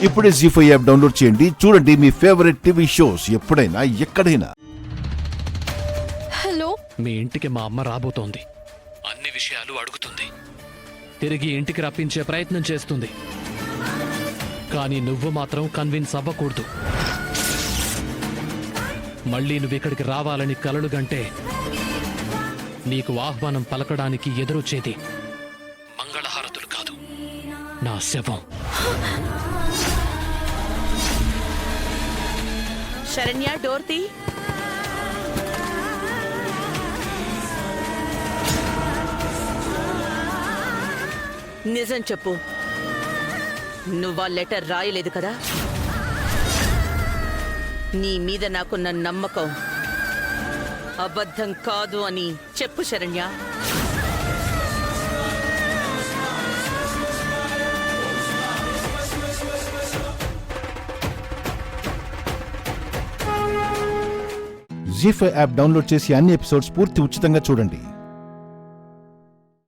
ఇప్పుడే జీ5 app download చేయండి. చూడండి మీ ఫేవరెట్ టీవీ షోస్ ఎప్పుడైనా ఎక్కడైనా. హలో, మీ ఇంటికి మా అమ్మ రాబోతోంది. అన్ని విషయాలు అడుగుతుంది. తిరిగి ఇంటికి రప్పించే ప్రయత్నం చేస్తుంది. కానీ నువ్వు మాత్రం కన్విన్స్ అవ్వకూడదు. మళ్ళీ నువ్వు ఇక్కడికి రావాలని కలలు గంటే నీకు ఆహ్వానం పలకడానికి ఎదురొచ్చేది మంగళహారతులు కాదు, నా శవం. శరణ్య, డోర్ తీ. నిజం చెప్పు, నువ్వా లెటర్ రాయలేదు కదా? నీ మీద నాకున్న నమ్మకం అబద్ధం కాదు అని చెప్పు శరణ్య. జీ5 యాప్ డౌన్లోడ్ చేసి అన్ని ఎపిసోడ్స్ పూర్తి ఉచితంగా చూడండి.